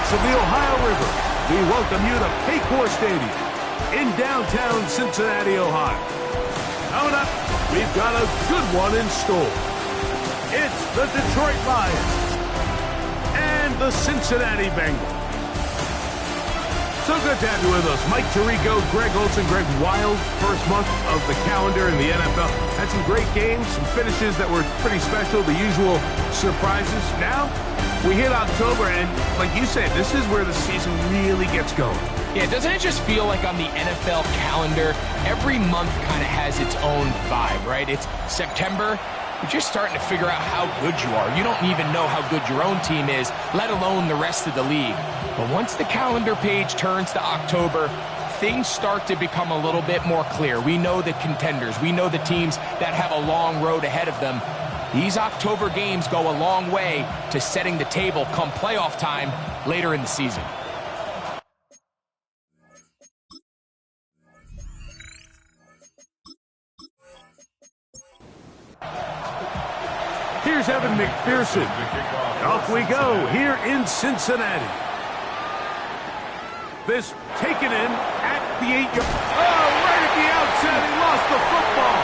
banks of the Ohio River, we welcome you to Paycor Stadium in downtown Cincinnati, Ohio. Coming up, we've got a good one in store. It's the Detroit Lions and the Cincinnati Bengals. So good to have you with us. Mike Tirico, Greg Olson, Greg Wild, first month of the calendar in the NFL. Had some great games, some finishes that were pretty special, the usual surprises. Now, we hit October, and like you said, this is where the season really gets going. Yeah, doesn't it just feel like on the NFL calendar, every month kind of has its own vibe, right? It's September. You're just starting to figure out how good you are. You don't even know how good your own team is, let alone the rest of the league. But once the calendar page turns to October, things start to become a little bit more clear. We know the contenders. We know the teams that have a long road ahead of them. These October games go a long way to setting the table come playoff time later in the season. Here's Evan McPherson. Off we go here in Cincinnati. This taken in at the 8-yard. Oh, right at the outset, he lost the football.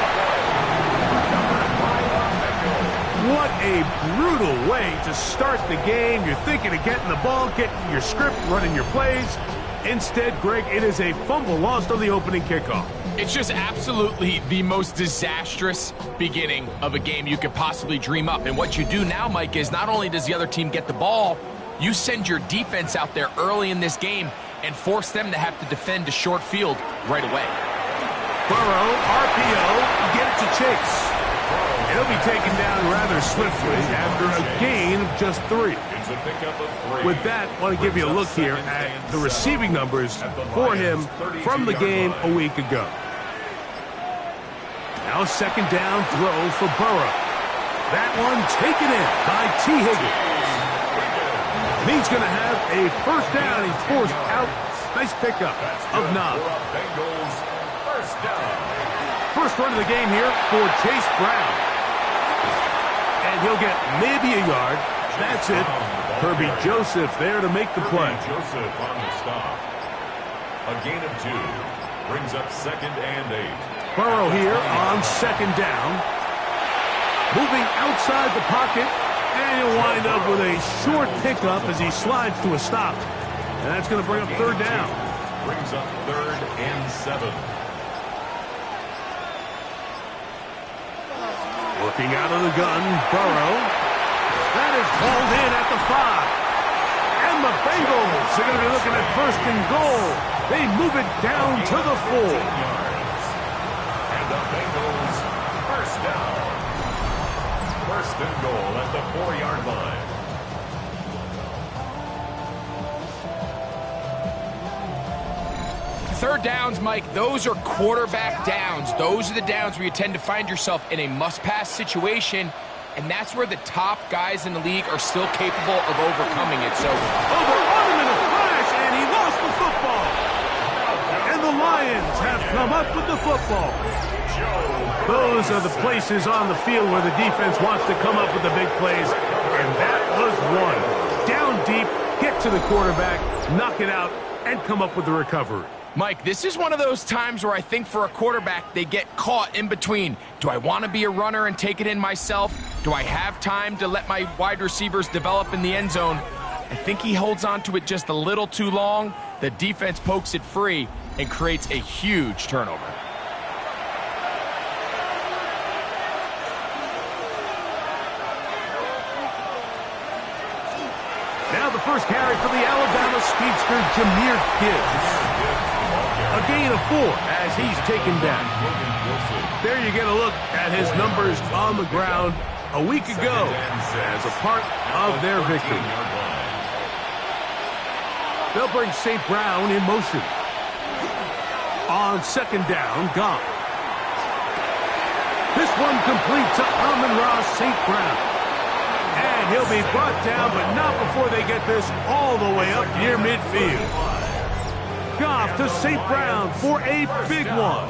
What a brutal way to start the game. You're thinking of getting the ball, getting your script, running your plays. Instead, Greg, it is a fumble lost on the opening kickoff. It's just absolutely the most disastrous beginning of a game you could possibly dream up. And what you do now, Mike, is not only does the other team get the ball, you send your defense out there early in this game and force them to have to defend a short field right away. Burrow, RPO, get it to Chase. He'll be taken down rather swiftly after a gain of just 3. With that, I want to give you a look here at the receiving numbers for him from the game a week ago. Now second down throw for Burrow. That one taken in by T. Higgins. He's going to have a first down. He's forced out. Nice pickup of Knob. First run of the game here for Chase Brown. And he'll get maybe a yard. That's it. Kirby Joseph there to make the play. Joseph on the stop. A gain of 2 brings up 2nd and 8. Burrow here on second down. Moving outside the pocket. And he'll wind up with a short pickup as he slides to a stop. And that's going to bring up third down. Brings up 3rd and 7. Working out of the gun, Burrow. That is hauled in at the 5. And the Bengals are going to be looking at 1st and goal. They move it down to the 4. And the Bengals first down. 1st and goal at the 4-yard line. Third downs, Mike, those are quarterback downs. Those are the downs where you tend to find yourself in a must-pass situation, and that's where the top guys in the league are still capable of overcoming it. So overrun him in a flash, and he lost the football. And the Lions have come up with the football. Those are the places on the field where the defense wants to come up with the big plays, and that was one. Down deep, get to the quarterback, knock it out, and come up with the recovery. Mike, this is one of those times where I think for a quarterback, they get caught in between. Do I want to be a runner and take it in myself? Do I have time to let my wide receivers develop in the end zone? I think he holds on to it just a little too long. The defense pokes it free and creates a huge turnover. Now the first carry for the Alabama speedster, Jahmyr Gibbs. A gain of 4 as he's taken down. There you get a look at his numbers on the ground a week ago as a part of their victory. They'll bring St. Brown in motion. On second down, Goff. This one complete to Amon-Ra St. Brown. And he'll be brought down, but not before they get this all the way up near midfield. Goff to St. Brown for a big one.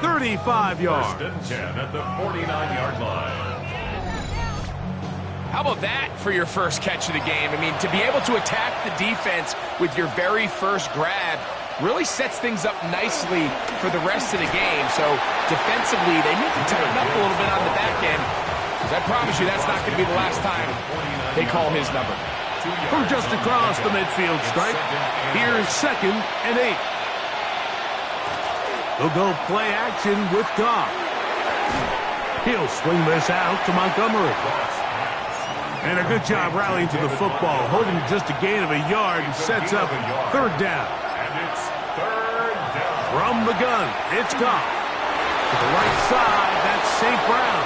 35 yards. First and 10 at the 49-yard line. How about that for your first catch of the game? I mean, to be able to attack the defense with your very first grab really sets things up nicely for the rest of the game. So defensively, they need to tighten up a little bit on the back end, because I promise you that's not going to be the last time they call his number. From just across the midfield stripe, here's 2nd and 8. They'll go play action with Goff. He'll swing this out to Montgomery. And a good job rallying to the football, holding just a gain of a yard, and sets up 3rd down. And it's 3rd down. From the gun, it's Goff. To the right side, that's St. Brown.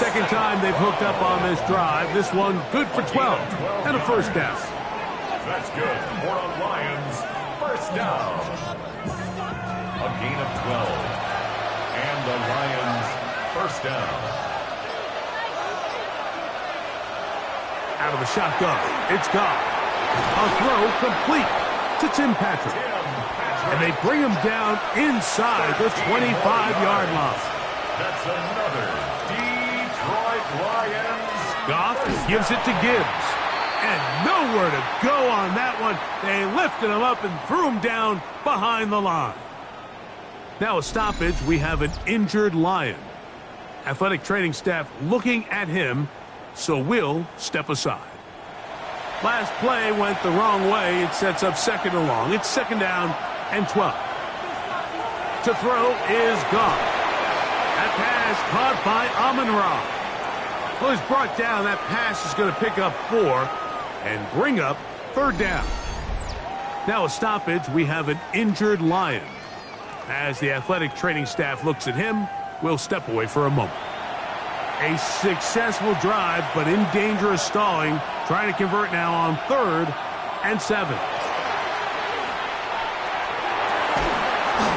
Second time they've hooked up on this drive. This one good for 12 and a 1st down. That's good for the Lions. 1st down. A gain of 12. And the Lions 1st down. Out of the shotgun, it's Goff. A throw complete to Tim Patrick. And they bring him down inside the 25-yard line. That's another Detroit Lions. Goff gives it to Gibbs. And nowhere to go on that one. They lifted him up and threw him down behind the line. Now a stoppage, we have an injured Lion. Athletic training staff looking at him, so we'll step aside. Last play went the wrong way. It sets up 2nd and long. It's 2nd down and 12. To throw is Goff. That pass caught by Amon-Ra. Well, he's brought down. That pass is going to pick up 4 and bring up 3rd down. Now a stoppage. We have an injured Lion. As the athletic training staff looks at him, we'll step away for a moment. A successful drive, but in danger of stalling. Trying to convert now on 3rd and 7.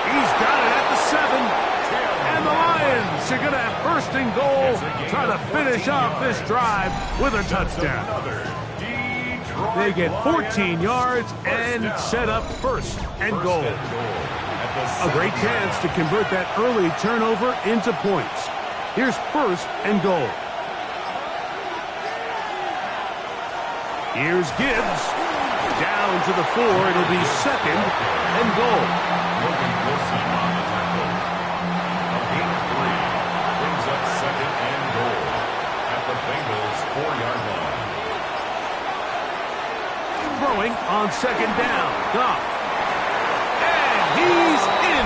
He's got it at the 7. And the Lions are going to have 1st and goal. Trying to finish off this drive with a touchdown. They get 14 yards and set up 1st and goal. A great chance to convert that early turnover into points. Here's 1st and goal. Here's Gibbs. Down to the 4. It'll be 2nd and goal. Looking closely on the tackle. A gain of 3 brings up 2nd and goal at the Bengals 4-yard line. Throwing on 2nd down. Goff. And he's in.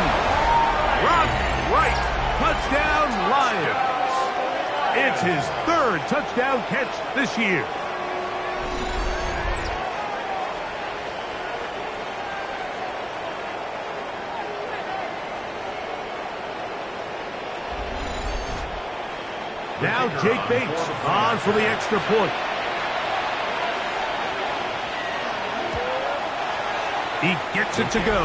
Rock right. Touchdown Lions. It's his 3rd touchdown catch this year. Now Jake Bates on for the extra point. He gets it to go,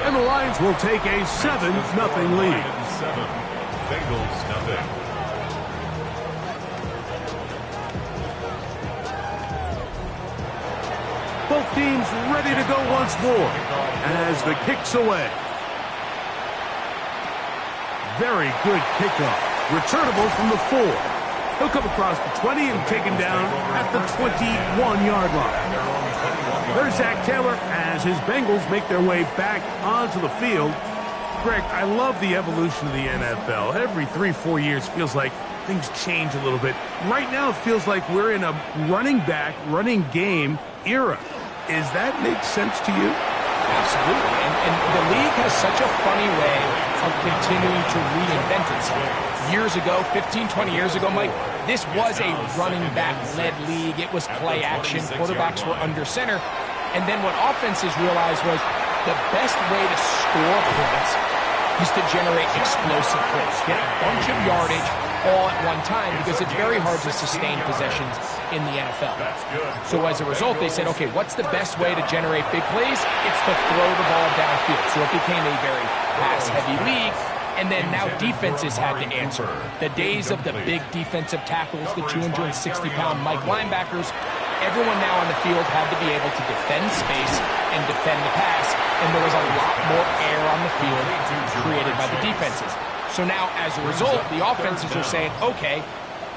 and the Lions will take a 7-0 lead. 7, Bengals nothing. Both teams ready to go once more as the kick's away. Very good kickoff. Returnable from the 4. He'll come across the 20 and taken down at the 21-yard line. There's Zach Taylor as his Bengals make their way back onto the field. Greg, I love the evolution of the NFL. Every 3-4 years feels like things change a little bit. Right now it feels like we're in a running back, running game era. Is that make sense to you? Absolutely. And the league has such a funny way of continuing to reinvent itself. Years ago, 15, 20 years ago, Mike, this was a running back-led league. It was play action. Quarterbacks were under center. And then what offenses realized was the best way to score points is to generate explosive plays. Get a bunch of yardage all at one time, because it's very hard to sustain possessions in the NFL. So as a result, they said, okay, what's the best way to generate big plays? It's to throw the ball downfield. So it became a very pass-heavy league. And then now defenses had to answer. The days of the big defensive tackles, the 260-pound Mike linebackers, everyone now on the field had to be able to defend space and defend the pass, and there was a lot more air on the field created by the defenses. So now, as a result, the offenses are saying, okay,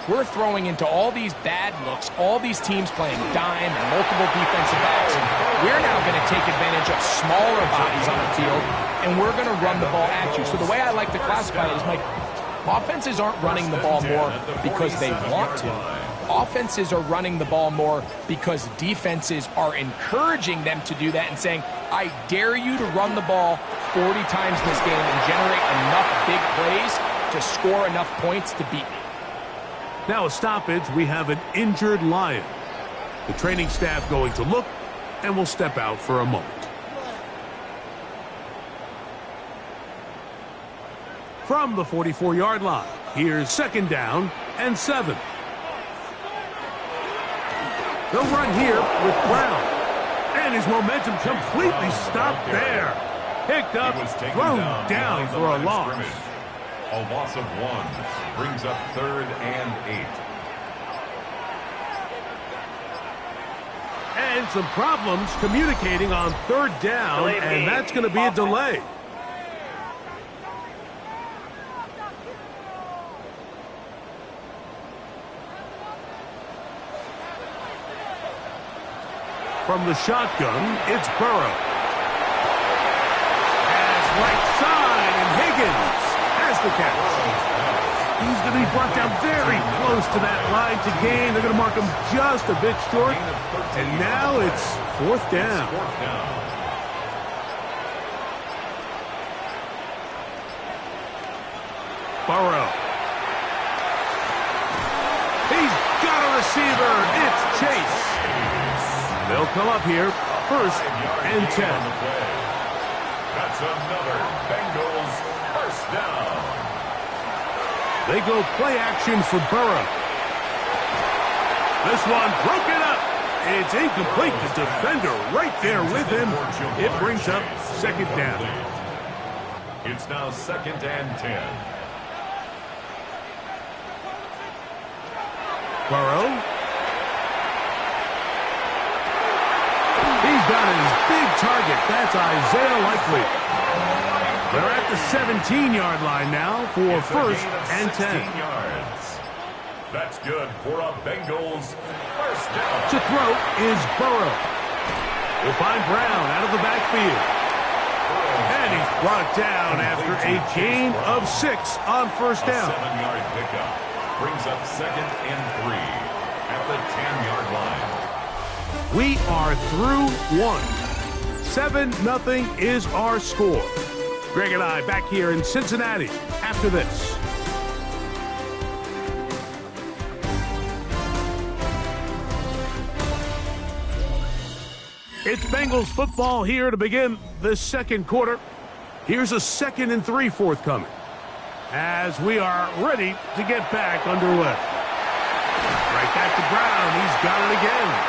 we're throwing into all these bad looks, all these teams playing dime and multiple defensive backs. We're now going to take advantage of smaller bodies on the field, and we're going to run the ball at you. So the way I like to classify it is, Mike, offenses aren't running the ball more because they want to. Offenses are running the ball more because defenses are encouraging them to do that and saying, I dare you to run the ball 40 times in this game and generate enough big plays to score enough points to beat me. Now a stoppage, we have an injured Lion. The training staff going to look and will step out for a moment. From the 44-yard line, here's 2nd down and 7. They'll run here with Brown. And his momentum completely stopped there. Picked up, thrown down for a loss. A loss of 1 brings up 3rd and 8. And some problems communicating on 3rd down, and that's going to be a delay. From the shotgun, it's Burrow. Pass right side, and Higgins has the catch. He's going to be brought down very close to that line to gain. They're going to mark him just a bit short. And now it's 4th down. Burrow. He's got a receiver. It's Chase. They'll come up here, 1st and 10. That's another Bengals 1st down. They go play action for Burrow. This one broken up. It's incomplete. The defender right there with him. It brings up 2nd down. It's now 2nd and 10. Burrow. He's got his big target. That's Isaiah Likely. They're at the 17-yard line now for 1st and 10. Yards. That's good for a Bengals 1st down. To throw is Burrow. He'll find Brown out of the backfield. And he's brought down after a gain of 6 on 1st down. A 7-yard pickup brings up 2nd and 3 at the 10-yard line. We are through 1. 7-0 is our score. Greg and I back here in Cincinnati after this. It's Bengals football here to begin the 2nd quarter. Here's a 2nd and 3 forthcoming as we are ready to get back underway. Right back to Brown. He's got it again.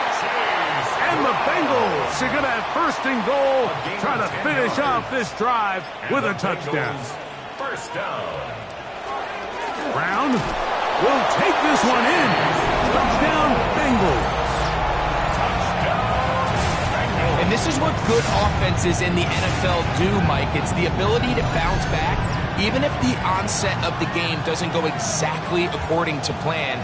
And the Bengals are going to have 1st and goal, trying to finish off this drive with a touchdown. 1st down. Brown will take this one in. Touchdown, Bengals. And this is what good offenses in the NFL do, Mike. It's the ability to bounce back, even if the onset of the game doesn't go exactly according to plan.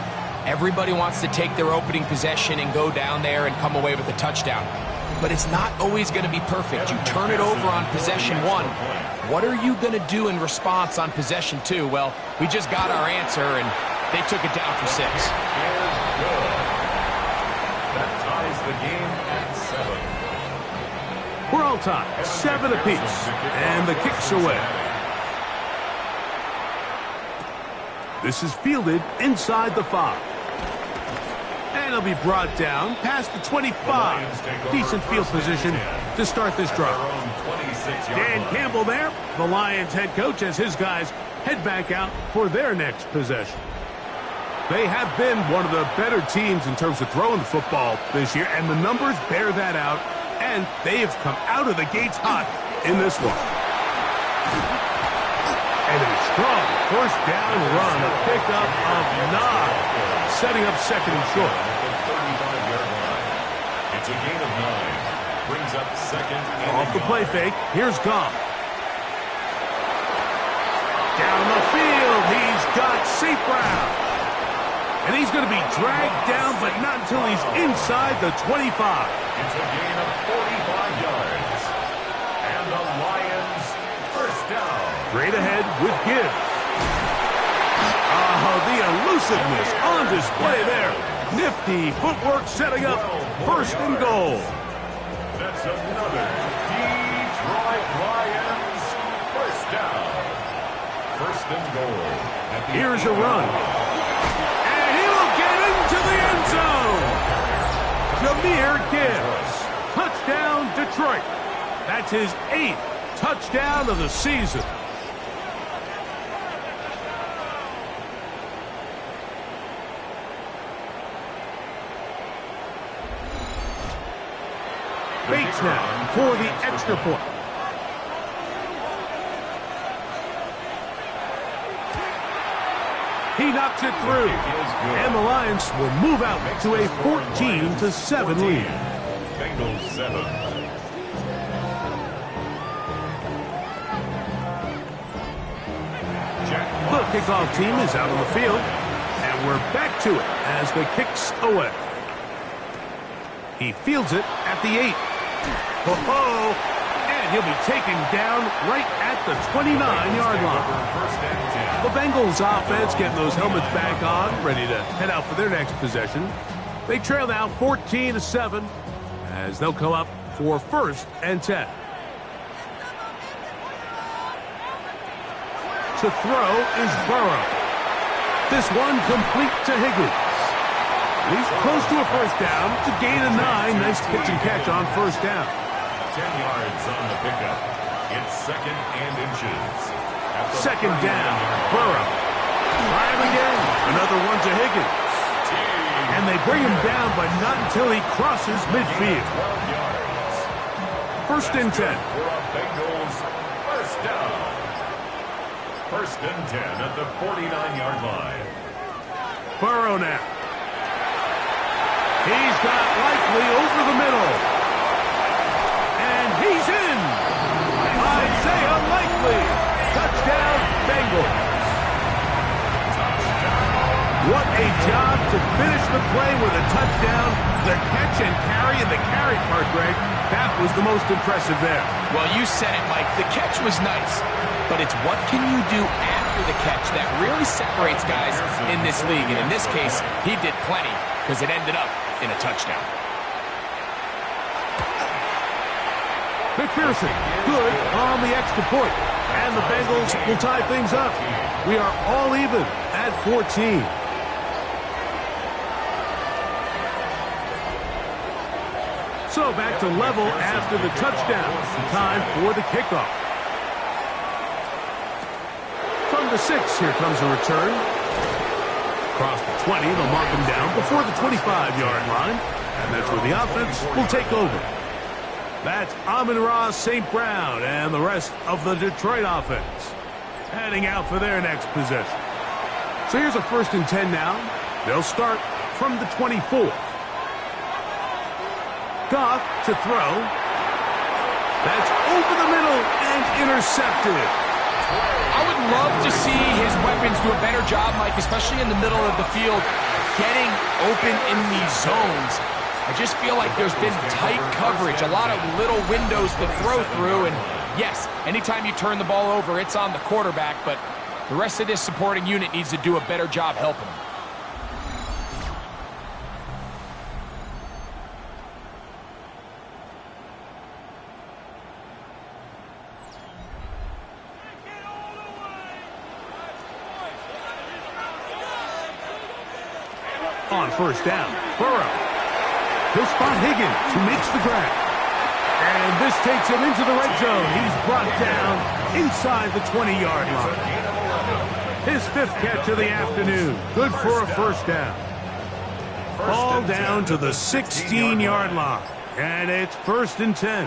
Everybody wants to take their opening possession and go down there and come away with a touchdown. But it's not always going to be perfect. You turn it over on possession 1. What are you going to do in response on possession 2? Well, we just got our answer, and they took it down for 6. That ties the game at 7. We're all tied, 7 apiece, and the kick's away. This is fielded inside the 5. And he'll be brought down past the 25. Decent field position to start this drive. Dan Campbell there, the Lions head coach, as his guys head back out for their next possession. They have been one of the better teams in terms of throwing the football this year, and the numbers bear that out, and they have come out of the gates hot in this one. And a strong 1st down run, a pickup of 9, setting up 2nd and short. It's a gain of 9. Brings up 2nd and off the play fake. Here's Goff. Down the field, he's got St. Brown. And he's going to be dragged down, but not until he's inside the 25. It's a gain of 45 yards. And the Lions first down. Straight ahead with Gibbs. Oh, the elusiveness on display there. Nifty footwork setting up first and goal. That's another Detroit Lions first down. First and goal. Here's a run. And he will get into the end zone. Jahmyr Gibbs. Touchdown, Detroit. That's his 8th touchdown of the season. Bates now for the extra point. He knocks it through. And the Lions will move out to a 14-7 lead. Bengals 7. The kickoff team is out on the field. And we're back to it as the kick's away. He fields it at the 8. Ho-ho! And he'll be taken down right at the 29-yard line. The Bengals offense getting those helmets back on, ready to head out for their next possession. They trail now 14-7 as they'll come up for 1st and 10. To throw is Burrow. This one complete to Higgins. He's close to a first down to gain a 9. Nice pitch and catch on first down. 10 yards on the pickup. It's 2nd and inches. Second down, Burrow. Try him again. Another one to Higgins. And they bring him down, but not until he crosses midfield. 12 yards. 1st and 10. For a Bengals first down. 1st and 10 at the 49-yard line. Burrow now. He's got Likely over the middle. And he's in. Isaiah Likely. Touchdown, Bengals. What a job to finish the play with a touchdown. The catch and carry, and the carry part, Greg, that was the most impressive there. Well, you said it, Mike. The catch was nice, but it's what can you do after the catch that really separates guys in this league. And in this case, he did plenty because it ended up in a touchdown. McPherson, good on the extra point. And the Bengals will tie things up. We are all even at 14. So back to level after the touchdown. Time for the kickoff. From the 6, here comes a return. Across the 20, they'll mark him down before the 25-yard line. And that's where the offense will take over. That's Amon-Ra St. Brown and the rest of the Detroit offense heading out for their next possession. So here's a 1st and 10 now. They'll start from the 24. Goff to throw. That's over the middle and intercepted. I would love to see his weapons do a better job, Mike, especially in the middle of the field, getting open in these zones. I just feel like there's been tight coverage, a lot of little windows to throw through, and yes, anytime you turn the ball over, it's on the quarterback, but the rest of this supporting unit needs to do a better job helping him. On first down, Burrow. He'll spot Higgins, who makes the grab. And this takes him into the red zone. He's brought down inside the 20-yard line. His 5th catch of the afternoon. Good for a first down. Ball down to the 16-yard line. And it's 1st and 10.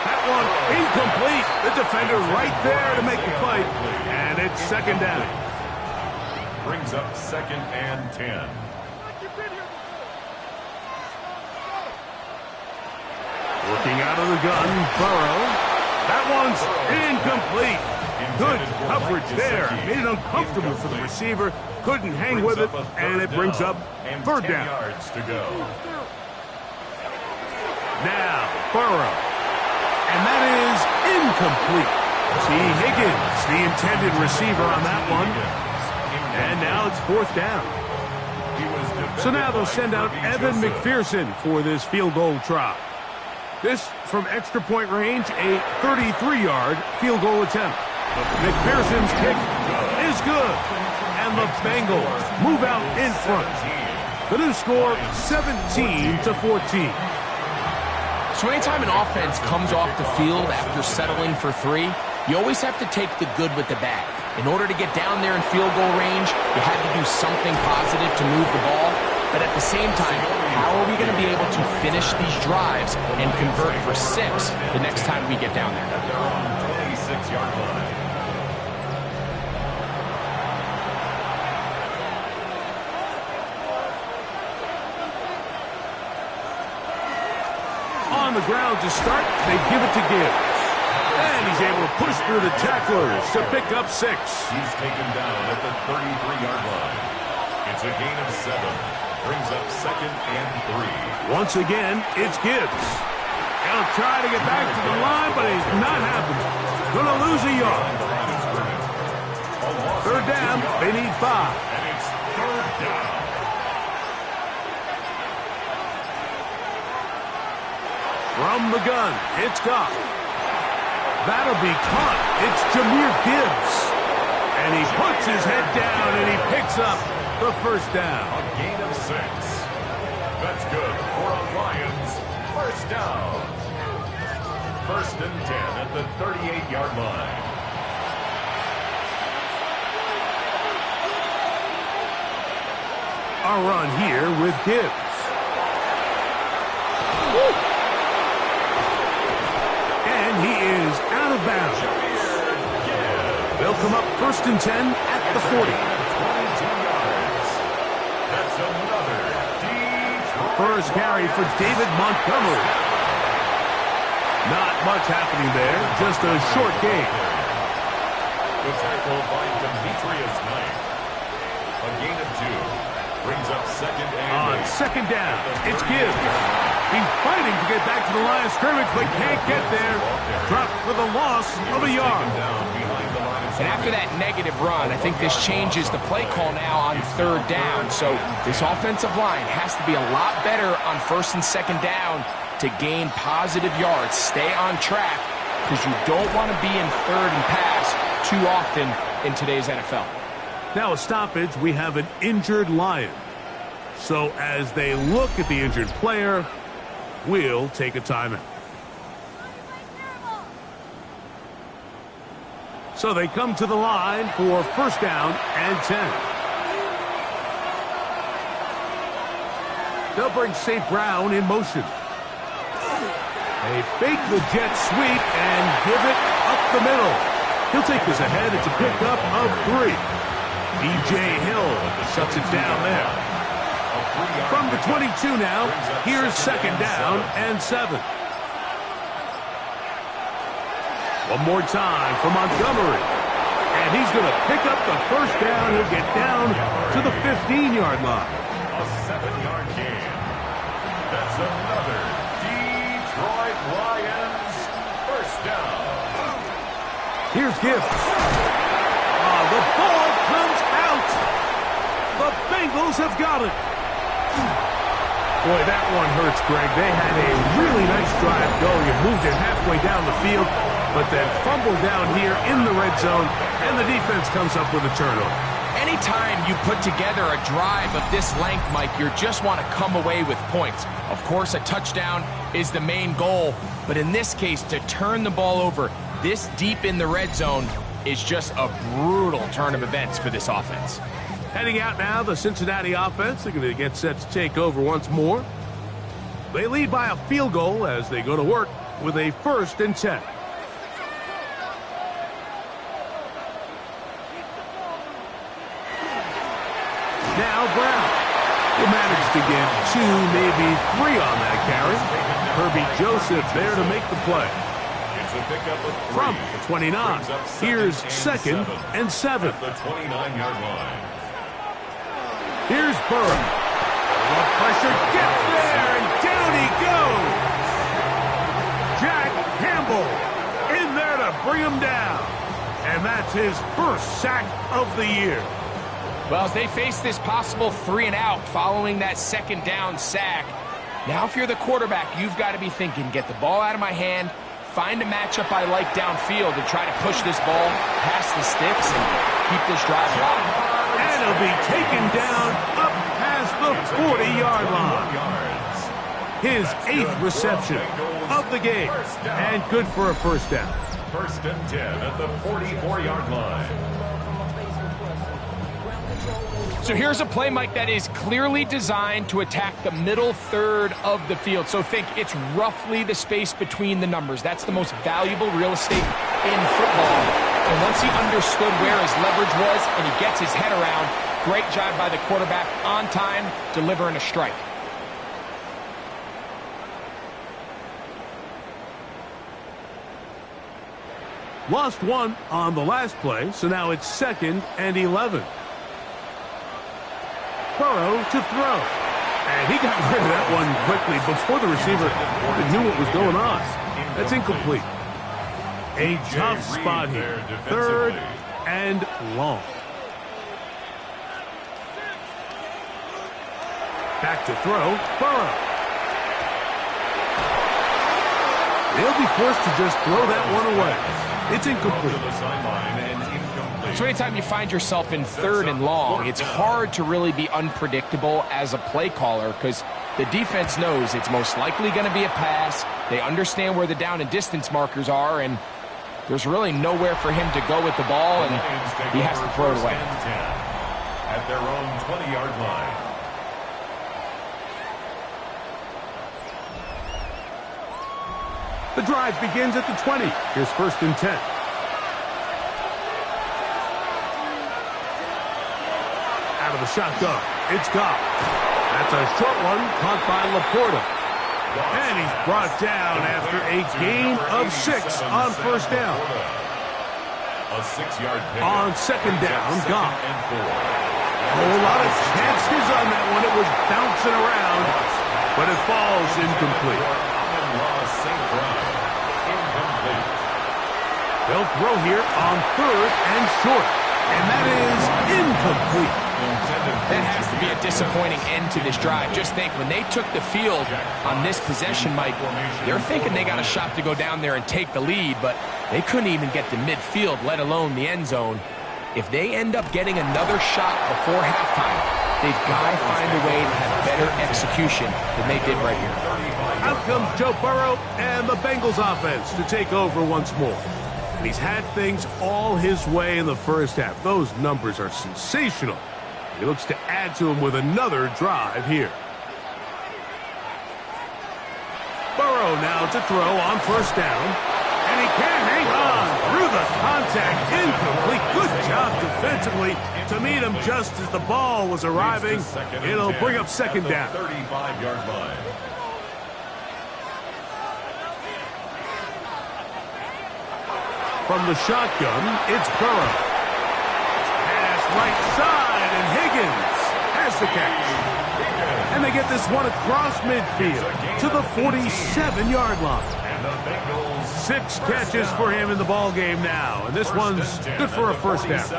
That one incomplete. The defender right there to make the play. And it's 2nd down. Brings up 2nd and 10. Working out of the gun, Burrow. That one's incomplete. Good coverage there. Made it uncomfortable for the receiver. Couldn't hang with it, and it brings up third down. Yards to go. Now, Burrow. And that is incomplete. T. Higgins, the intended receiver on that one. And now it's fourth down. So now they'll send out Evan McPherson for this field goal try. This from extra point range, a 33-yard field goal attempt. McPherson's kick is good. And the Bengals move out in front. The new score, 17-14. So anytime an offense comes off the field after settling for three, you always have to take the good with the bad. In order to get down there in field goal range, you had to do something positive to move the ball. But at the same time, how are we going to be able to finish these drives and convert for 6 the next time we get down there? They're on 26-yard line. On the ground to start, they give it to Gibbs. And he's able to push through the tacklers to pick up 6. He's taken down at the 33-yard line. It's a gain of 7. Brings up 2nd and 3. Once again, it's Gibbs. He'll try to get back to the line, but he's not happening. Gonna lose a yard. Third down, they need 5. And it's third down. From the gun, it's Goff. That'll be caught. It's Jahmyr Gibbs. And he puts his head down and he picks up the first down. A gain of 6. That's good for a Lions first down. 1st and 10 at the 38-yard line. A run here with Gibbs. And he is out of bounds. They'll come up 1st and 10 at the 40. 22 yards. That's another deep. First carry for David Montgomery. Not much happening there, just a short gain. The tackle by Demetrius Knight. A gain of 2. Brings up 2nd and On 8. 2nd down, it's Gibbs. He's fighting to get back to the line of scrimmage, but can't get there. Dropped for the loss of a yard. And after that negative run, I think this changes the play call now on 3rd down. So this offensive line has to be a lot better on 1st and 2nd down to gain positive yards. Stay on track because you don't want to be in 3rd and pass too often in today's NFL. Now a stoppage, we have an injured Lion. So as they look at the injured player, we'll take a timeout. So they come to the line for 1st down and 10. They'll bring St. Brown in motion. They fake the jet sweep and give it up the middle. He'll take this ahead. It's a pickup of 3. B.J. Hill shuts it down there. From the 22 now, here's 2nd down and 7. One more time for Montgomery. And he's going to pick up the 1st down. He'll get down to the 15-yard line. A 7-yard gain. That's another Detroit Lions first down. Here's Gibbs. The ball comes out. The Bengals have got it. Boy, that one hurts, Greg. They had a really nice drive going and moved it halfway down the field, but then fumbled down here in the red zone, and the defense comes up with a turnover. Anytime you put together a drive of this length, Mike, you just want to come away with points. Of course, a touchdown is the main goal, but in this case, to turn the ball over this deep in the red zone is just a brutal turn of events for this offense. Heading out now, the Cincinnati offense. They're going to get set to take over once more. They lead by a field goal as they go to work with a 1st and 10. Now Brown will manage to get 2, maybe 3 on that carry. Herbie Joseph there to make the play. It's a a pickup of 3. From the 29, here's second and 7. At the 29-yard line. Here's Burrow. The pressure gets there, and down he goes. Jack Campbell in there to bring him down. And that's his first sack of the year. Well, as they face this possible 3-and-out following that second down sack, now if you're the quarterback, you've got to be thinking, get the ball out of my hand, find a matchup I like downfield and try to push this ball past the sticks and keep this drive alive. And he'll be taken down up past the 40-yard line. His 8th reception of the game, and good for a first down. First and 10 at the 44-yard line. So here's a play, Mike, that is clearly designed to attack the middle third of the field. So think it's roughly the space between the numbers. That's the most valuable real estate in football. And once he understood where his leverage was and he gets his head around, great job by the quarterback on time, delivering a strike. Lost one on the last play, so now it's 2nd and 11. Burrow to throw. And he got rid of that one quickly before the receiver knew what was going on. That's incomplete. A tough spot here. 3rd and long. Back to throw. Burrow. They'll be forced to just throw that one away. It's incomplete. So anytime you find yourself in 3rd and long, it's hard to really be unpredictable as a play caller because the defense knows it's most likely going to be a pass. They understand where the down and distance markers are, and there's really nowhere for him to go with the ball, and he has to throw it away. At their own 20-yard line. The drive begins at the 20. Here's 1st and 10. Out of the shotgun, it's Goff. That's a short one caught by Laporta. And he's brought down after a gain of 6 on first down. A 6-yard pickup. On second down, Goff. A whole lot of chances on that one. It was bouncing around, but it falls incomplete. They'll throw here on 3rd and short. And that is incomplete. That has to be a disappointing end to this drive. Just think, when they took the field on this possession, Mike, they're thinking they got a shot to go down there and take the lead, but they couldn't even get to midfield, let alone the end zone. If they end up getting another shot before halftime, they've got to find a way to have better execution than they did right here. Out comes Joe Burrow and the Bengals offense to take over once more. And he's had things all his way in the first half. Those numbers are sensational. He looks to add to them with another drive here. Burrow now to throw on first down. And he can't hang on through the contact. Incomplete. Good job defensively to meet him just as the ball was arriving. It'll bring up second down. 35-yard line. From the shotgun, it's Burrow. Pass right side, and Higgins has the catch. And they get this one across midfield to the 47-yard line. 6 catches for him in the ball game now, and this one's good for a first down.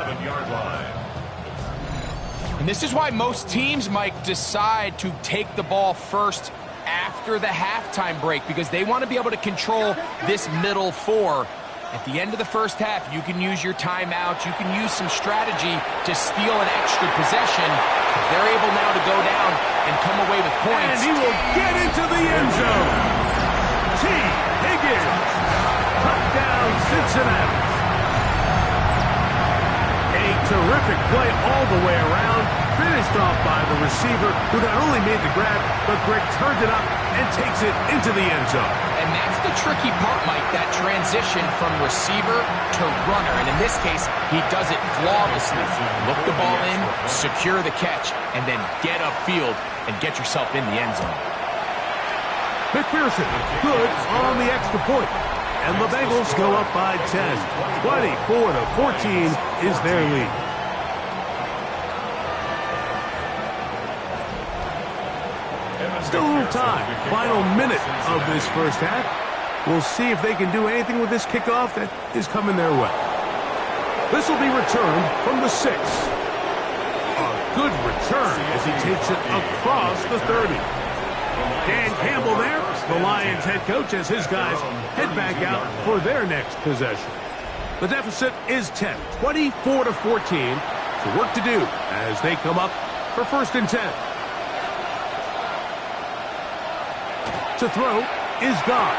And this is why most teams, Mike, decide to take the ball first after the halftime break, because they want to be able to control this middle 4. At the end of the first half, you can use your timeouts. You can use some strategy to steal an extra possession. If they're able now to go down and come away with points. And he will get into the end zone. T. Higgins. Touchdown, Cincinnati. A terrific play all the way around. Finished off by the receiver, who not only made the grab, but Greg turned it up and takes it into the end zone. And that's the tricky part, Mike, that transition from receiver to runner. And in this case, he does it flawlessly. Look the ball in, secure the catch, and then get upfield and get yourself in the end zone. McPherson, good on the extra point. And the Bengals go up by 10. 24-14 is their lead. Still a little time. Final minute of this first half. We'll see if they can do anything with this kickoff that is coming their way. This will be returned from the 6. A good return as he takes it across the 30. Dan Campbell there, the Lions head coach, as his guys head back out for their next possession. The deficit is 10, 24-14. So work to do as they come up for 1st and 10. To throw is Goff.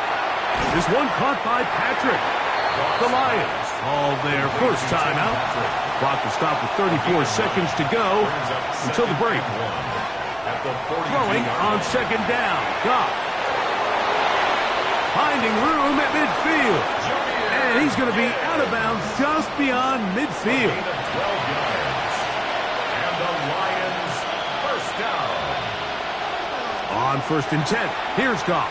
This one caught by Patrick. The Lions call their first timeout. Clock will stop with 34 seconds to go until the break. Throwing on 2nd down. Goff. Finding room at midfield. And he's going to be out of bounds just beyond midfield. And the Lions first down. On 1st and 10, here's Goff.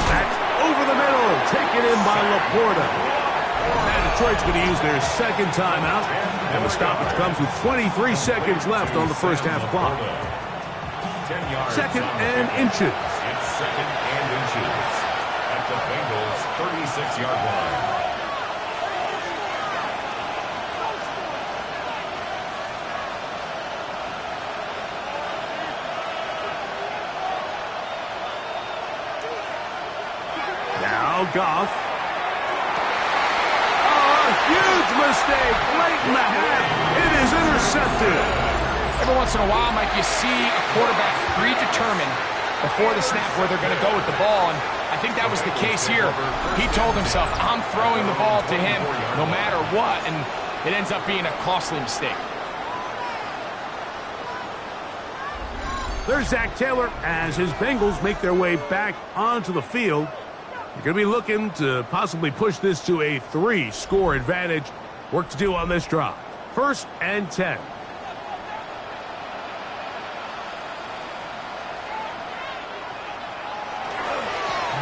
That's over the middle, taken in by Laporta. And Detroit's going to use their 2nd timeout, and the stoppage comes with 23 seconds left on the first half clock. 2nd and inches. It's 2nd and inches at the Bengals' 36-yard line. Goff. Oh, a huge mistake late in the half. It is intercepted. Every once in a while, Mike, you see a quarterback predetermined before the snap where they're going to go with the ball, and I think that was the case here. He told himself, I'm throwing the ball to him no matter what, and it ends up being a costly mistake. There's Zach Taylor as his Bengals make their way back onto the field. You're going to be looking to possibly push this to a 3-score advantage. Work to do on this drive. 1st and 10.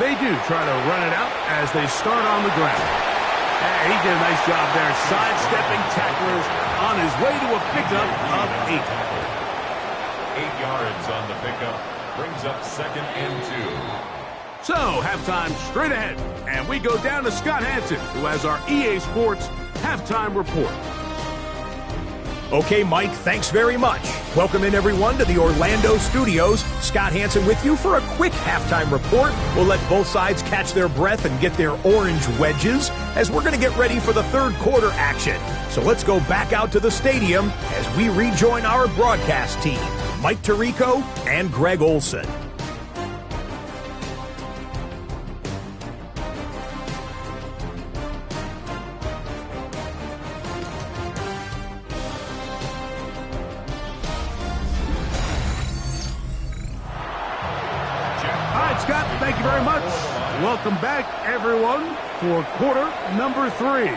They do try to run it out as they start on the ground. And he did a nice job there, sidestepping tacklers on his way to a pickup of 8. 8 yards on the pickup. Brings up 2nd and 2. So, halftime straight ahead, and we go down to Scott Hanson, who has our EA Sports halftime report. Okay, Mike, thanks very much. Welcome in, everyone, to the Orlando studios. Scott Hanson with you for a quick halftime report. We'll let both sides catch their breath and get their orange wedges as we're going to get ready for the 3rd quarter action. So let's go back out to the stadium as we rejoin our broadcast team, Mike Tirico and Greg Olson. Scott, thank you very much. Welcome back, everyone, for quarter number 3.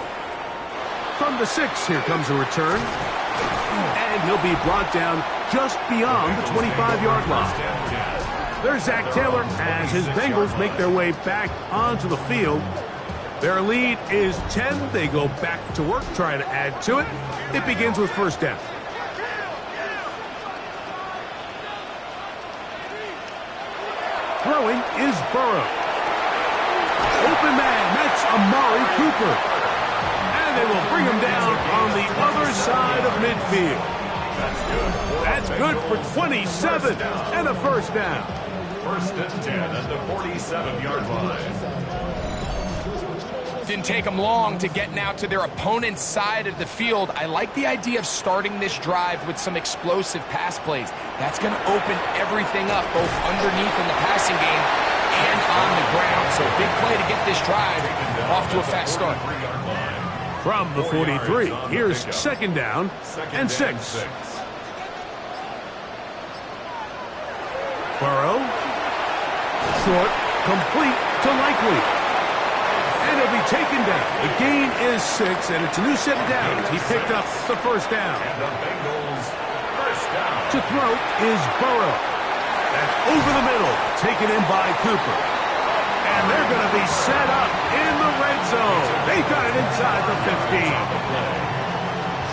From the 6, here comes a return. And he'll be brought down just beyond the 25-yard line. There's Zach Taylor as his Bengals make their way back onto the field. Their lead is 10. They go back to work, trying to add to it. It begins with 1st down. Throwing is Burrow. Open man, that's Amari Cooper. And they will bring him down on the other side of midfield. That's good for 27 and a 1st down. 1st and 10 at the 47-yard line. Didn't take them long to get now to their opponent's side of the field. I like the idea of starting this drive with some explosive pass plays. That's going to open everything up, both underneath in the passing game and on the ground. So big play to get this drive off to a fast start. From the 43, here's 2nd down and 6. Burrow. Short, complete to Likely. And he'll be taken down. The gain is 6, and it's a new set of downs. He picked up the 1st down. And the Bengals first down. To throw is Burrow. That's over the middle, taken in by Cooper. And And they're going to be set up in the red zone. They got it inside the 15.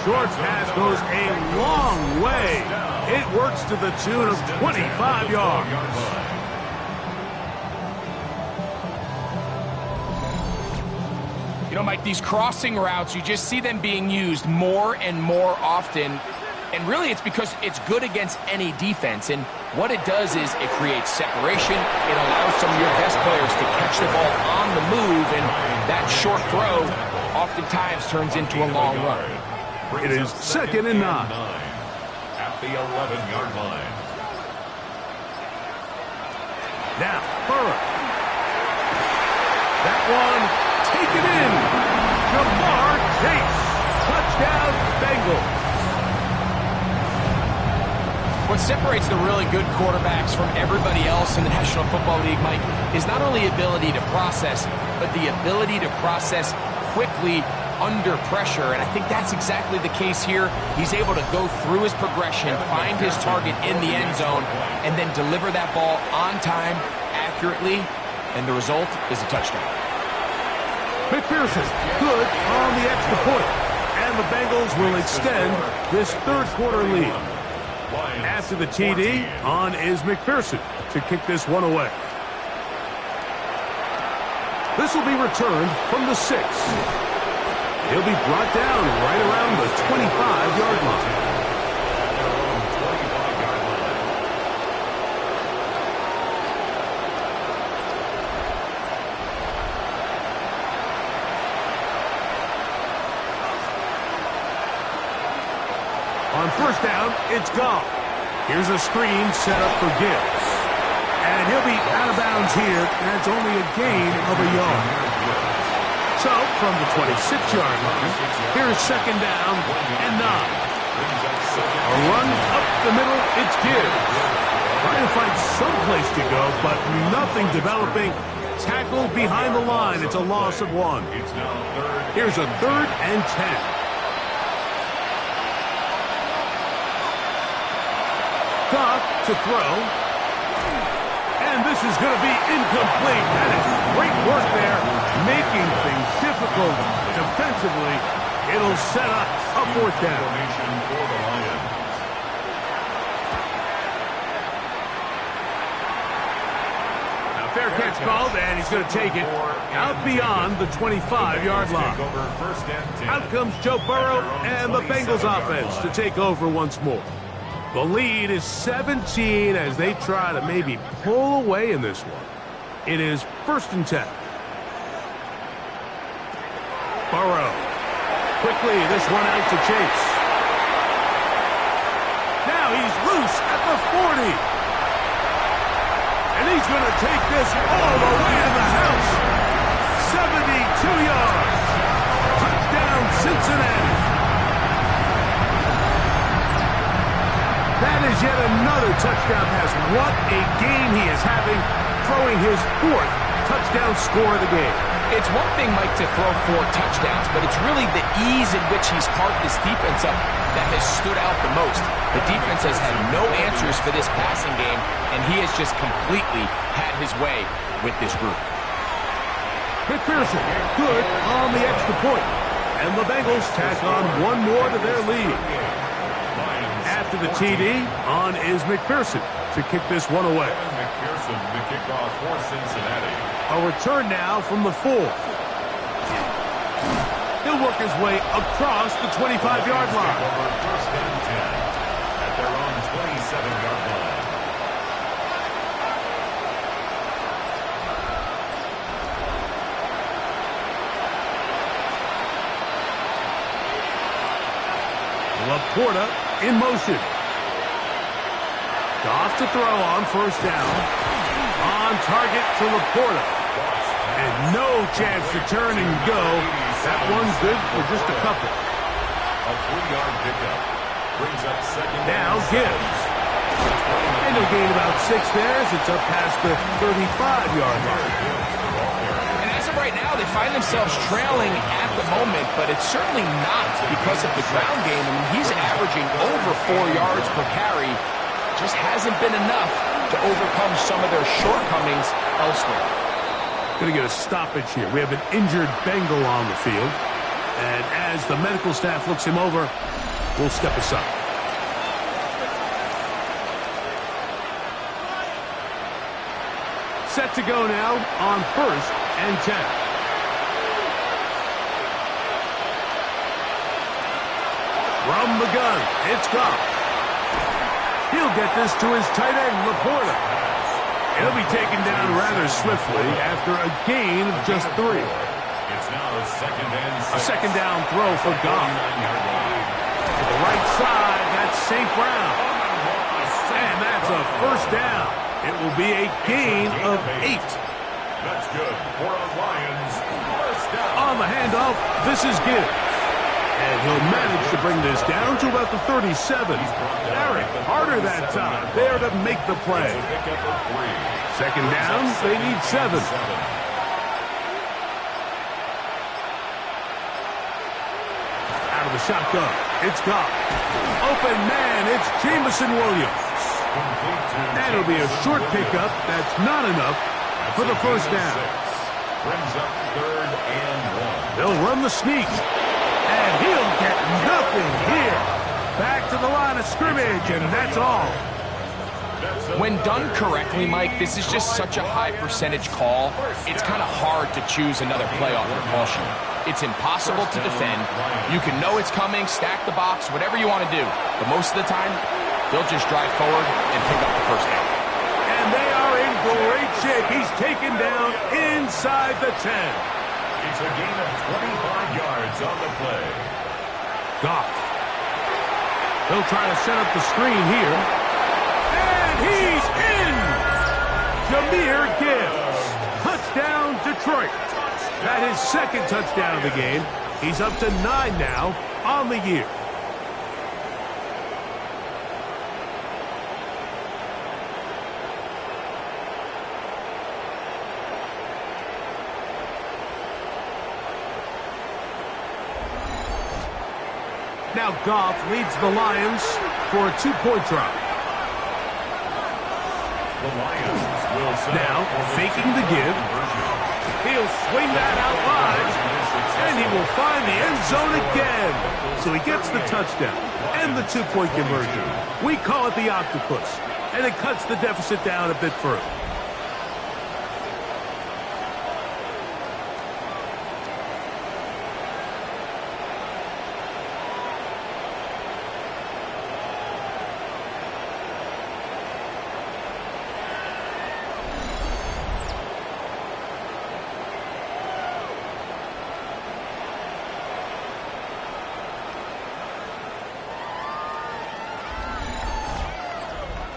Short pass goes a long way. It works to the tune of 25 yards. You know, Mike, these crossing routes, you just see them being used more and more often. And really, it's because it's good against any defense. And what it does is it creates separation. It allows some of your best players to catch the ball on the move. And that short throw oftentimes turns into a long run. It is 2nd and 9. At the 11-yard line. Now, Burrow. That one, taken in. Jamar Chase. Touchdown, Bengals. What separates the really good quarterbacks from everybody else in the National Football League, Mike, is not only ability to process, but the ability to process quickly under pressure. And I think that's exactly the case here. He's able to go through his progression, find his target in the end zone, and then deliver that ball on time, accurately, and the result is a touchdown. McPherson, good on the extra point. And the Bengals will extend this third quarter lead. After the TD, on is McPherson to kick this one away. This will be returned from the 6. He'll be brought down right around the 25-yard line. On first down, it's Goff. Here's a screen set up for Gibbs. And he'll be out of bounds here, and it's only a gain of a yard. So, from the 26-yard line, here's 2nd down and 9. A run up the middle, it's Gibbs. Trying to find some place to go, but nothing developing. Tackled behind the line, it's a loss of 1. Here's a 3rd and 10. Goff to throw. And this is going to be incomplete. That is great work there, making things difficult defensively. It'll set up a 4th down. Now fair catch called, and he's going to take it out beyond the 25-yard line. Out comes Joe Burrow and the Bengals offense to take over once more. The lead is 17 as they try to maybe pull away in this one. It is 1st and 10. Burrow. Quickly, this one out to Chase. Now he's loose at the 40. And he's going to take this all the way to the house. 72 yards. Touchdown, Cincinnati. That is yet another touchdown pass. What a game he is having, throwing his 4th touchdown score of the game. It's one thing, Mike, to throw 4 touchdowns, but it's really the ease in which he's carved this defense up that has stood out the most. The defense has had no answers for this passing game, and he has just completely had his way with this group. McPherson, good on the extra point. And the Bengals tack on one more to their lead. After the TD, on is McPherson to kick this one away. McPherson, the kickoff for Cincinnati. A return now from the 4. He'll work his way across the 25-yard line. Over 1st and 10 at their own 27-yard line. Laporta in motion. Goff to throw on 1st down. On target to Laporta. And no chance to turn and go. That one's good for just a couple. A 3-yard pickup brings up 2nd. Now Gibbs. And he'll gain about 6 there as it's up past the 35-yard line. And as of right now, they find themselves trailing at the moment, but it's certainly not because of the ground game. I mean, he's averaging over 4 yards per carry. Just hasn't been enough to overcome some of their shortcomings elsewhere. Going to get a stoppage here. We have an injured Bengal on the field. And as the medical staff looks him over, we'll step aside. Set to go now on 1st and 10. From the gun, it's Goff. He'll get this to his tight end, Laporta. He'll be taken down rather swiftly after a gain of just 3. It's now a second down throw for Goff. To the right side, that's St. Brown. And that's a first down. It will be a gain of 8. That's good for a Lions first down. On the handoff, this is Gibbs. And he'll manage to bring this down to about the 37. Eric, harder that time there to make the play. Second down, they need 7. Out of the shotgun, it's Goff. Open man, it's Jameson Williams. That'll be a short pickup. That's not enough for the first down. Brings up 3rd and 1. They'll run the sneak. And he'll get nothing here. Back to the line of scrimmage, and that's all. When done correctly, Mike, this is just such a high percentage call. It's kind of hard to choose another play off their call sheet. It's impossible to defend. You can know it's coming, stack the box, whatever you want to do. But most of the time, they'll just drive forward and pick up the first down. And they are in great shape. He's taken down inside the 10. It's a gain of 25 yards on the play. Goff. He'll try to set up the screen here. And he's in! Jahmyr Gibbs. Touchdown, Detroit. That is second touchdown of the game. He's up to 9 now on the year. Now Goff leads the Lions for a 2-point drop. The Lions will set now faking the give. He'll swing that out wide, and he will find the end zone again. So he gets the touchdown and the 2-point conversion. We call it the octopus, and it cuts the deficit down a bit further.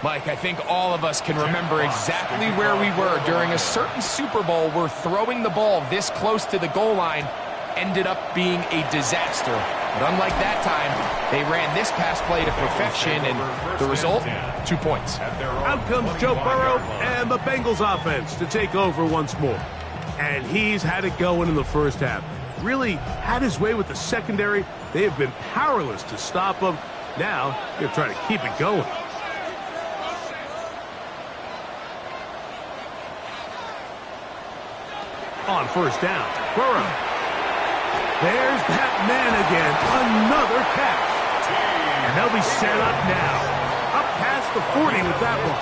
Mike, I think all of us can remember exactly where we were during a certain Super Bowl where throwing the ball this close to the goal line ended up being a disaster. But unlike that time, they ran this pass play to perfection, and the result, 2 points. Out comes Joe Burrow and the Bengals offense to take over once more. And he's had it going in the first half. Really had his way with the secondary. They have been powerless to stop him. Now, they're trying to keep it going. On first down, Burrow. There's that man again, another catch. And they'll be set up now. Up past the 40 with that one.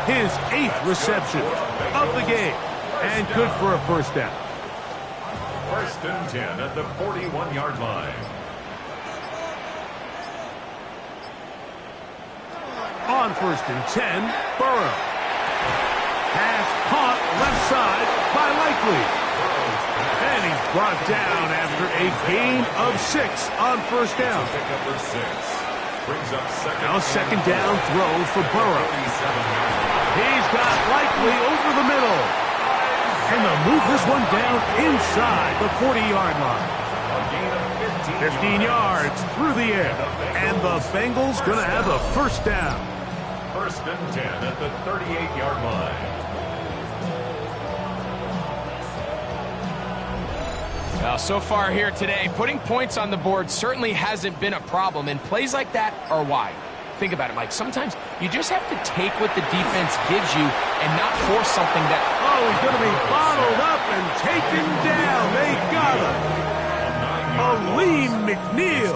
His 8th reception of the game. And good for a first down. 1st and 10 at the 41-yard line. On 1st and 10, Burrow. Pass caught left side by Likely. And he's brought down after a gain of 6 on first down. Now a second down throw for Burrow. He's got Likely over the middle. And they'll move this one down inside the 40-yard line. 15 yards through the air. And the Bengals going to have a first down. 1st and 10 at the 38-yard line. Well, so far here today, putting points on the board certainly hasn't been a problem, and plays like that are why. Think about it, Mike. Sometimes you just have to take what the defense gives you and not force something that Oh, he's going to be bottled up and taken down. They got him. Aleem McNeil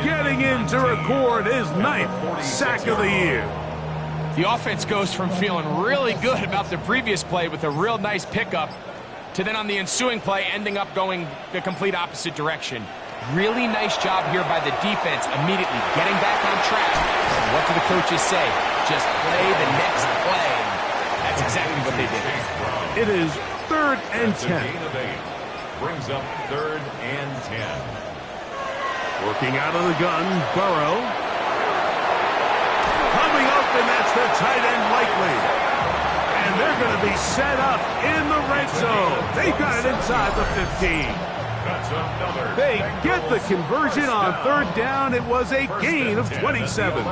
getting in to record his 9th sack of the year. The offense goes from feeling really good about the previous play with a real nice pickup to then on the ensuing play ending up going the complete opposite direction. Really nice job here by the defense immediately getting back on track. What do the coaches say? Just play the next play. That's exactly what they did. It is 3rd and 10. Brings up 3rd and 10. Working out of the gun, Burrow. Coming up, and that's the tight end likely. And they're going to be set up in the red zone. They got it inside the 15. They get the conversion on 3rd down. It was a gain of 27.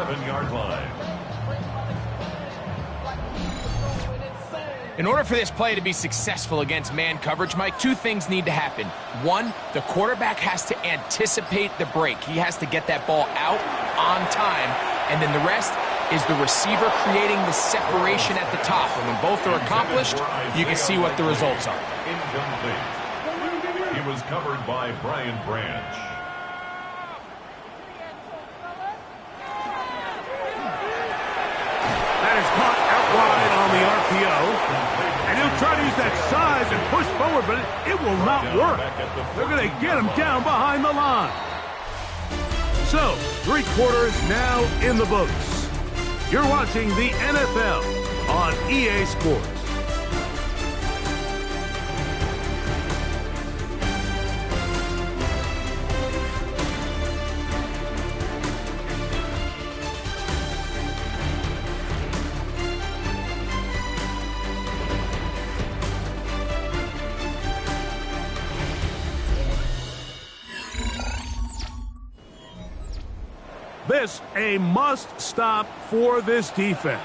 In order for this play to be successful against man coverage, Mike, 2 things need to happen. 1, the quarterback has to anticipate the break. He has to get that ball out on time. And then the rest is the receiver creating the separation at the top. And when both are accomplished, you can see what the results are. Incomplete. He was covered by Brian Branch. That is caught out wide on the RPO. And he'll try to use that size and push forward, but it will not work. They're going to get him down behind the line. So, 3 quarters now in the books. You're watching the NFL on EA Sports. This a must-stop for this defense.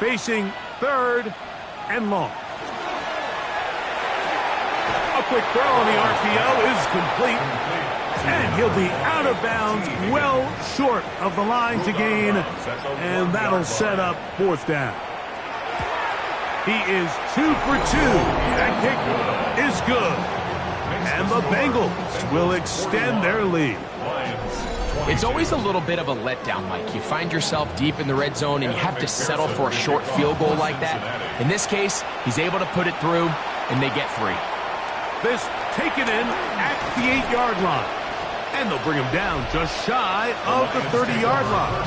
Facing 3rd and long. A quick throw on the RPO is complete. And he'll be out of bounds, well short of the line to gain. And that'll set up 4th down. He is 2 for 2. That kick is good. And the Bengals will extend their lead. It's always a little bit of a letdown, Mike. You find yourself deep in the red zone and you have to settle for a short field goal like that. In this case, he's able to put it through, and they get 3. This taken in at the 8-yard line. And they'll bring him down just shy of the 30-yard line.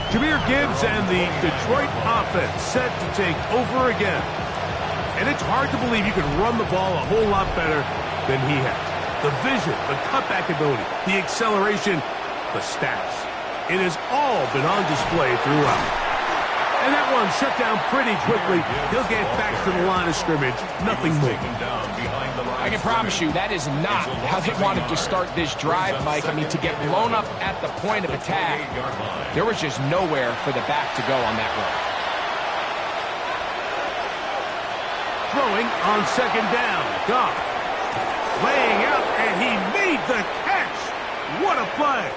Jahmyr Gibbs and the Detroit offense set to take over again. And it's hard to believe you can run the ball a whole lot better than he has. The vision, the cutback ability, the acceleration, the stats. It has all been on display throughout. And that one shut down pretty quickly. He'll get back to the line of scrimmage. Nothing more. I can promise you that is not how they wanted to start this drive, Mike. I mean, to get blown up at the point of attack, there was just nowhere for the back to go on that run. Throwing on 2nd down. Goff. Laying out, and he made the catch. What a play.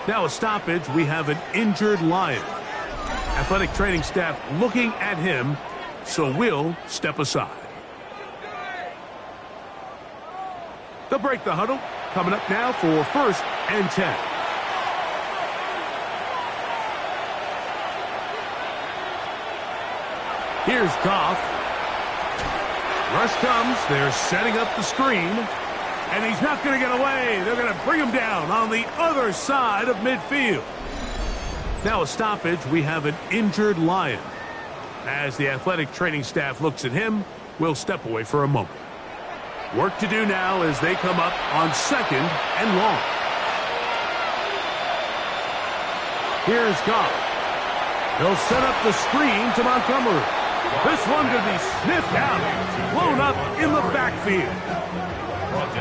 Now a stoppage. We have an injured Lion. Athletic training staff looking at him, so we'll step aside. They'll break the huddle. Coming up now for 1st and 10. Here's Goff. Rush comes. They're setting up the screen. And he's not going to get away. They're going to bring him down on the other side of midfield. Now a stoppage. We have an injured Lion. As the athletic training staff looks at him, we'll step away for a moment. Work to do now as they come up on 2nd and long. Here's Goff. He'll set up the screen to Montgomery. This one could be sniffed out, blown up in the backfield.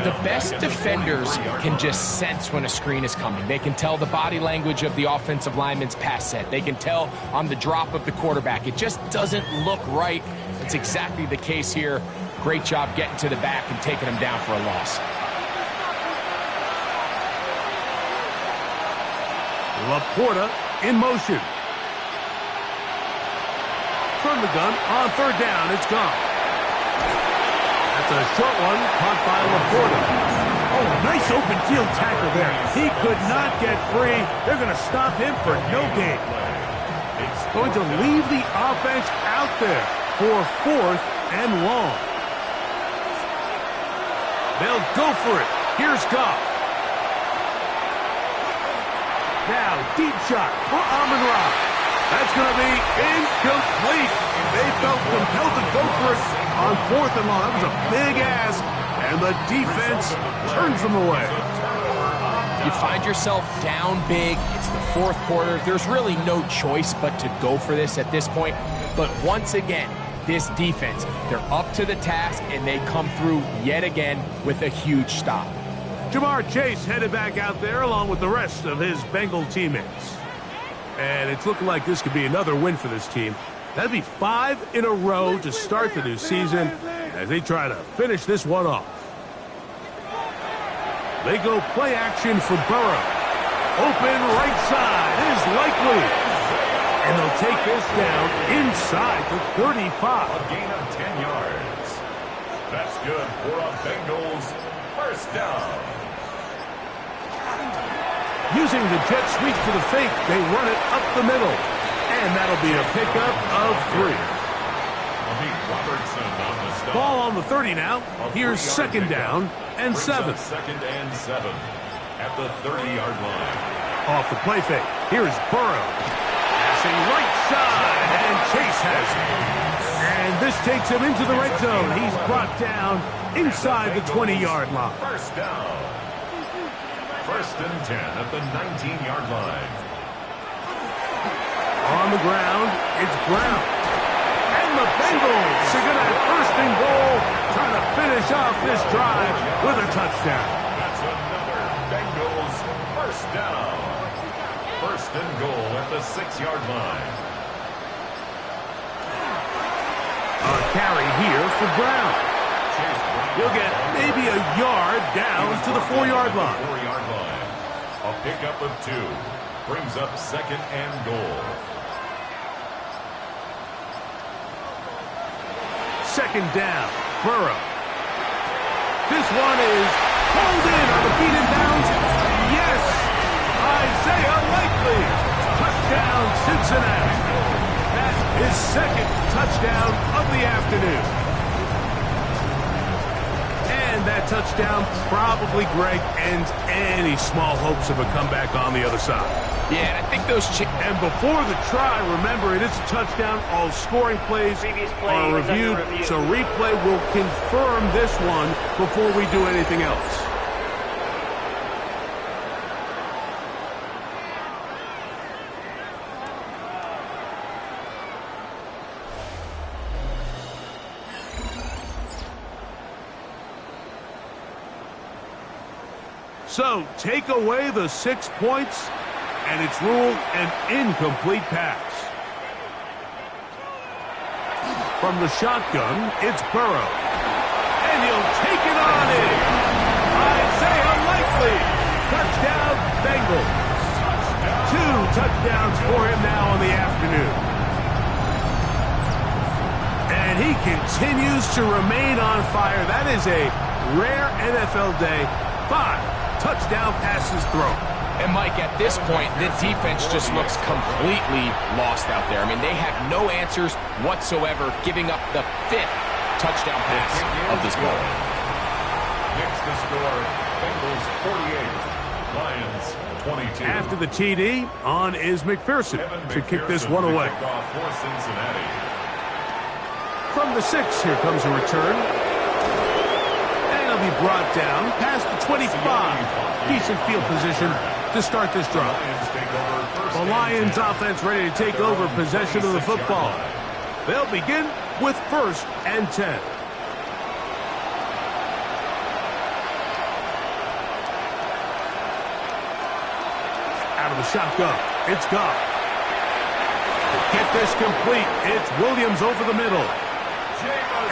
The best defenders can just sense when a screen is coming. They can tell the body language of the offensive lineman's pass set. They can tell on the drop of the quarterback. It just doesn't look right. It's exactly the case here. Great job getting to the back and taking him down for a loss. Laporta in motion. From the gun on 3rd down, it's Goff. That's a short one caught by Laporta. Oh, nice open field tackle there. He could not get free. They're going to stop him for no gain. It's going to leave the offense out there for 4th and long. They'll go for it. Here's Goff. Now, deep shot for Amon-Ra. That's going to be incomplete. They felt compelled to go for it on 4th and long. That was a big ask, and the defense turns them away. You find yourself down big. It's the 4th quarter. There's really no choice but to go for this at this point. But once again, this defense, they're up to the task, and they come through yet again with a huge stop. Jamar Chase headed back out there along with the rest of his Bengal teammates. And it's looking like this could be another win for this team. That'd be 5 in a row to start the new season as they try to finish this one off. They go play action for Burrow. Open right side is likely. And they'll take this down inside the 35. A gain of 10 yards. That's good for a Bengals first down. Using the jet sweep for the fake, they run it up the middle. And that'll be a pickup of 3. Robertson on the stop. Ball on the 30 now. Here's 2nd down and 7. 2nd and 7 at the 30-yard line. Off the play fake. Here's Burrow. Passing right side, and Chase has it. And this takes him into the red zone. He's brought down inside the 20-yard line. First down. 1st and 10 at the 19-yard line. On the ground, it's Brown. And the Bengals are going to have 1st and goal, trying to finish off this drive with a touchdown. That's another Bengals first down. 1st and goal at the 6-yard line. A carry here for Brown. He'll get maybe a yard down to the 4-yard line. 4-yard line. A pickup of 2 brings up 2nd and goal. 2nd down, Burrow. This one is pulled in on the feet and bounds. Yes, Isaiah Likely. Touchdown, Cincinnati. That is 2nd touchdown of the afternoon. And that touchdown probably, Greg, ends any small hopes of a comeback on the other side. Yeah, and I think those... And before the try, remember, it is a touchdown. All scoring plays are reviewed, so replay will confirm this one before we do anything else. So, take away the 6 points, and it's ruled an incomplete pass. From the shotgun, it's Burrow. And he'll take it on in. Isaiah Likely. Touchdown, Bengals. 2 touchdowns for him now on the afternoon. And he continues to remain on fire. That is a rare NFL day. 5 touchdown passes thrown. And, Mike, at this point, the defense just looks completely lost out there. I mean, they have no answers whatsoever, giving up the 5th touchdown pass of this ball. Next to score, Bengals 48, Lions 22. After the TD, on is McPherson to kick this one away. For Cincinnati. From the 6, here comes a return. Be brought down past the 25. Decent field position to start this drive. The Lions offense ready to take over possession of the football. They'll begin with 1st and 10. Out of the shotgun, it's Goff. To get this complete, it's Williams over the middle.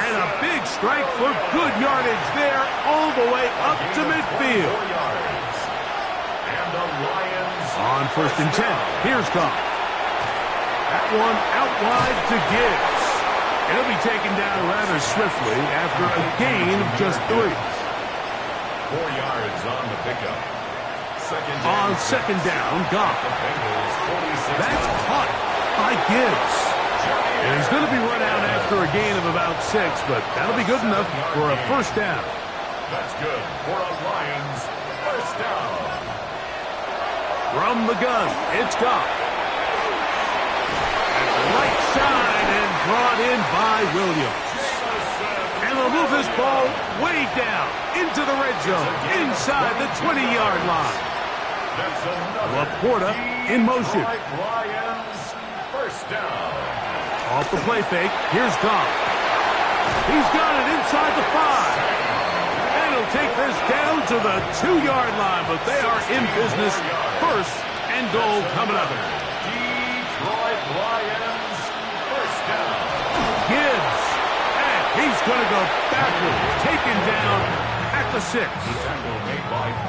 And a big strike for good yardage there all the way up to midfield. And the Lions on 1st and 10. Here's Goff. That one out wide to Gibbs. It'll be taken down rather swiftly after a gain of just 3. 4 yards on the pickup. On second down, Goff. The Bengals 46. That's caught by Gibbs. And he's going to be run out after a gain of about 6, but that'll be good enough for a first down. That's good for a Lions first down. From the gun, it's Goff. That's right side and brought in by Williams. And they'll move this ball way down into the red zone, inside the 20-yard line. That's another Laporta in motion. Lions first down. Off the play fake, here's Goff. He's got it inside the 5. And he'll take this down to the 2-yard line, but they are in business. First and goal coming up. Detroit Lions first down. Gibbs. And he's going to go backwards, taken down at the 6.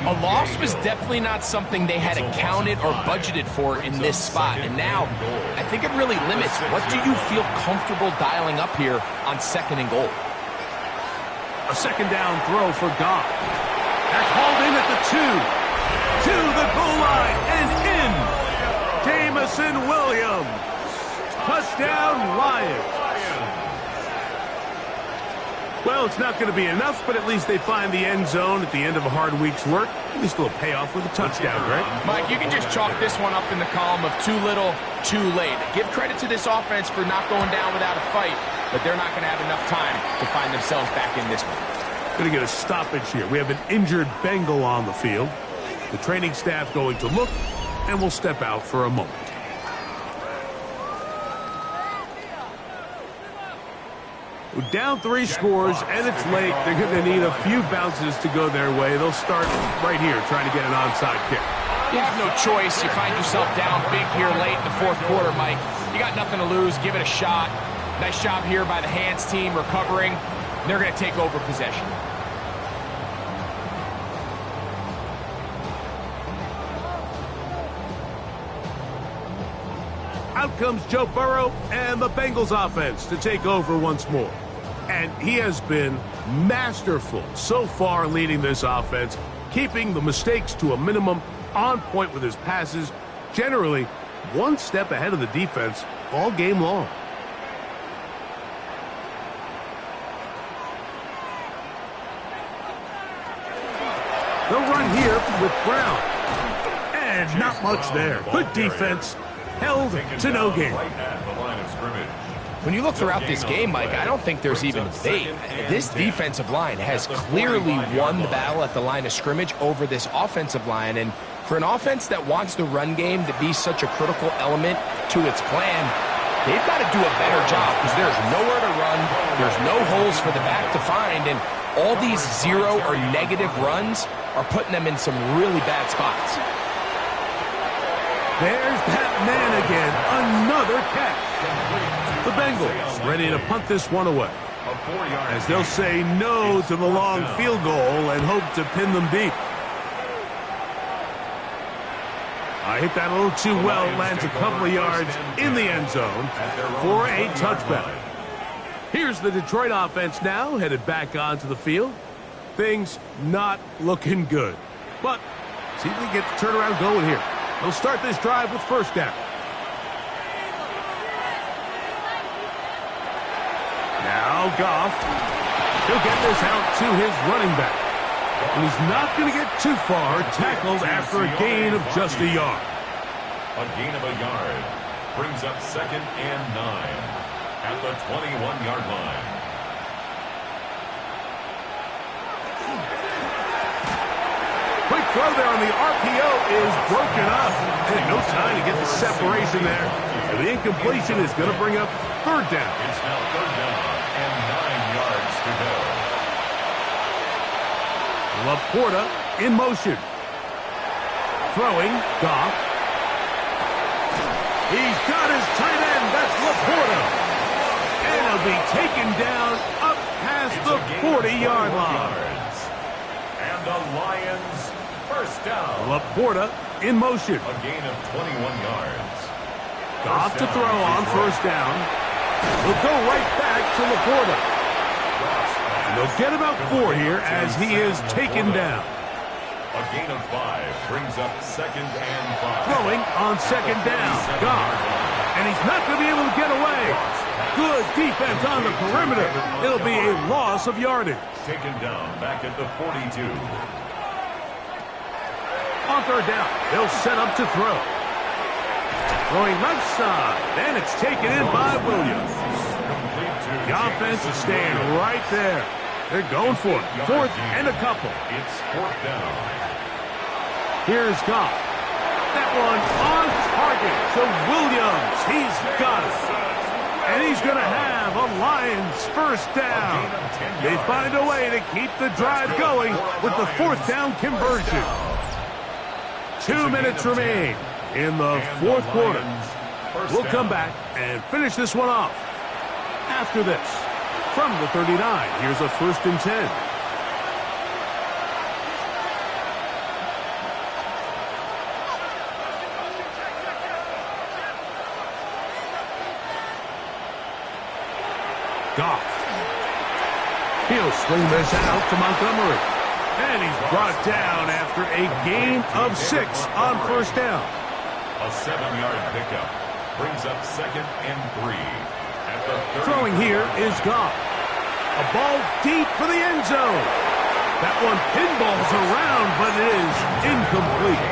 A loss was definitely not something they had accounted or budgeted for in this spot. And now, I think it really limits what do you feel comfortable dialing up here on second and goal. A second down throw for Goff. That's hauled in at the 2. To the goal line and in. Jamison Williams. Touchdown, Lions. Well, it's not going to be enough, but at least they find the end zone at the end of a hard week's work. At least a little payoff with a touchdown, right? Mike, you can just chalk this one up in the column of too little, too late. Give credit to this offense for not going down without a fight, but they're not going to have enough time to find themselves back in this one. Going to get a stoppage here. We have an injured Bengal on the field. The training staff going to look, and we'll step out for a moment. We're down 3 scores, and it's late. They're going to need a few bounces to go their way. They'll start right here, trying to get an onside kick. You have no choice. You find yourself down big here late in the 4th quarter, Mike. You got nothing to lose. Give it a shot. Nice job here by the hands team recovering. They're going to take over possession. Out comes Joe Burrow and the Bengals offense to take over once more. And he has been masterful so far leading this offense, keeping the mistakes to a minimum, on point with his passes, generally one step ahead of the defense all game long. They'll run here with Brown. And not much there. Good defense. Held to no gain. When you look throughout this game, Mike, I don't think there's even a debate. This defensive line has clearly won the battle at the line of scrimmage over this offensive line. And for an offense that wants the run game to be such a critical element to its plan, they've got to do a better job because there's nowhere to run. There's no holes for the back to find. And all these 0 or negative runs are putting them in some really bad spots. There's that man again. Another catch. The Bengals ready to punt this one away, as they'll say no to the long field goal and hope to pin them deep. I hit that a little too well. Lands a couple of yards in the end zone for a touchback. Here's the Detroit offense now, headed back onto the field. Things not looking good. But see if they get the turnaround going here. They'll start this drive with first down. Now Goff. He'll get this out to his running back. And he's not going to get too far, tackled after a gain of just a yard. A gain of a yard brings up 2nd and 9 at the 21-yard line. Quick throw there on the RPO is broken up. And no time to get the separation there. And the incompletion is going to bring up third down. It's now third down and 9 yards to go. Laporta in motion. Throwing, Goff. He's got his tight end. That's Laporta. And he'll be taken down up past the 40-yard line. And the Lions first down. Laporta in motion. A gain of 21 yards. Goff to throw on first down. He'll go right back back to Laporta. And they'll get about 4 here as he is taken down. A gain of 5 brings up 2nd and 5. Throwing on 2nd down. Goff. And he's not going to be able to get away. Good defense on the perimeter. It'll be a loss of yardage. Taken down back at the 42. On 3rd down, they'll set up to throw. Throwing left side, and it's taken in by Williams. The offense is staying right there. They're going for it. 4th and a couple. It's 4th down. Here's Goff. That one on target to Williams. He's got it. And he's going to have a Lions first down. They find a way to keep the drive going with the 4th down conversion. 2 minutes remain in the 4th quarter. We'll come back and finish this one off. After this, from the 39, here's a 1st and 10. Goff. He'll swing this out to Montgomery. And he's brought down after a gain of 6 on 1st down. A 7-yard pickup brings up 2nd and 3. At the 30. Throwing here is Goff. A ball deep for the end zone. That one pinballs around, but it is incomplete.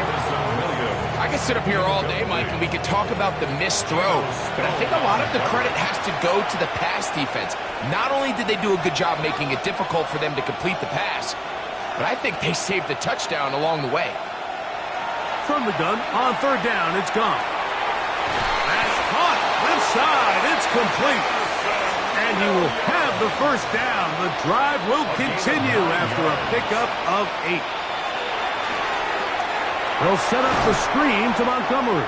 I could sit up here all day, Mike, and we could talk about the missed throw, but I think a lot of the credit has to go to the pass defense. Not only did they do a good job making it difficult for them to complete the pass, but I think they saved the touchdown along the way. From the gun, on 3rd down, it's gone. That's caught. Left side, it's complete. And he will have the first down. The drive will continue after a pickup of 8. They'll set up the screen to Montgomery.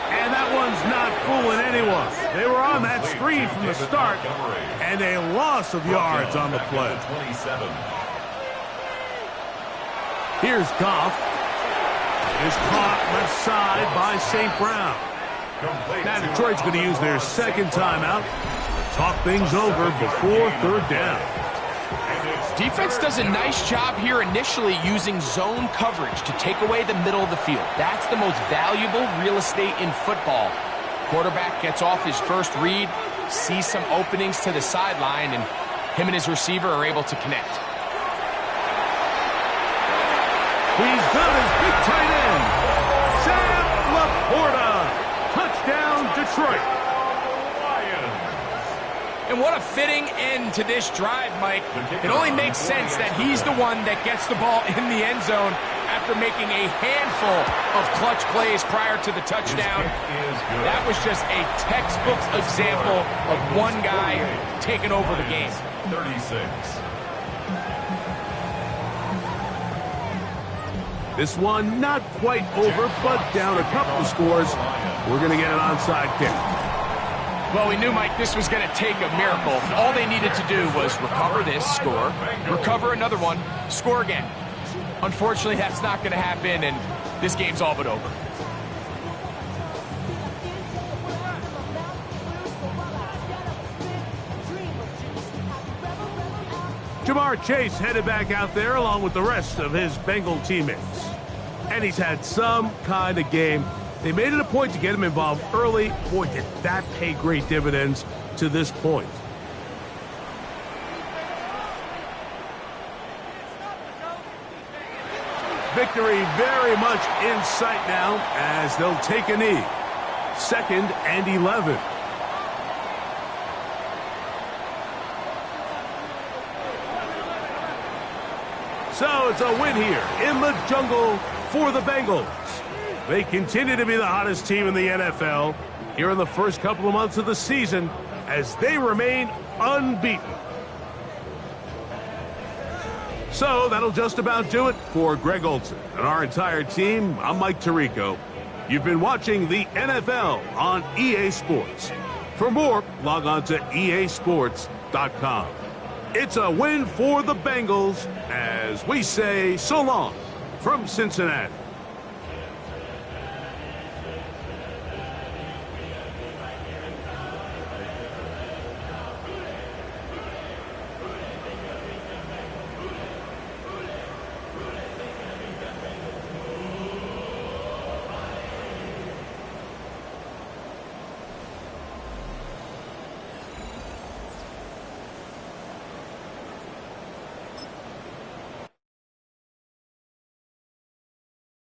And that one's not fooling anyone. They were on that screen from the start, and a loss of yards on the play. Here's Goff. Is caught left side by St. Brown. Now Detroit's going to use their 2nd timeout. Talk things over before 3rd down. Defense does a nice job here initially using zone coverage to take away the middle of the field. That's the most valuable real estate in football. Quarterback gets off his first read, sees some openings to the sideline, and him and his receiver are able to connect. He's got his big tight end, Sam Laporta. Touchdown, Detroit. And what a fitting end to this drive, Mike. It only makes sense that he's the one that gets the ball in the end zone after making a handful of clutch plays prior to the touchdown. That was just a textbook example of one guy taking over the game. 36. This one not quite over, but down a couple of scores. We're going to get an onside kick. Well, we knew, Mike, this was going to take a miracle. All they needed to do was recover this, score, recover another one, score again. Unfortunately, that's not going to happen, and this game's all but over. Jamar Chase headed back out there along with the rest of his Bengal teammates. And he's had some kind of game. They made it a point to get him involved early. Boy, did that pay great dividends to this point. Victory very much in sight now as they'll take a knee. 2nd and 11. So it's a win here in the jungle for the Bengals. They continue to be the hottest team in the NFL here in the first couple of months of the season as they remain unbeaten. So that'll just about do it for Greg Olson and our entire team. I'm Mike Tirico. You've been watching the NFL on EA Sports. For more, log on to easports.com. It's a win for the Bengals as we say so long from Cincinnati.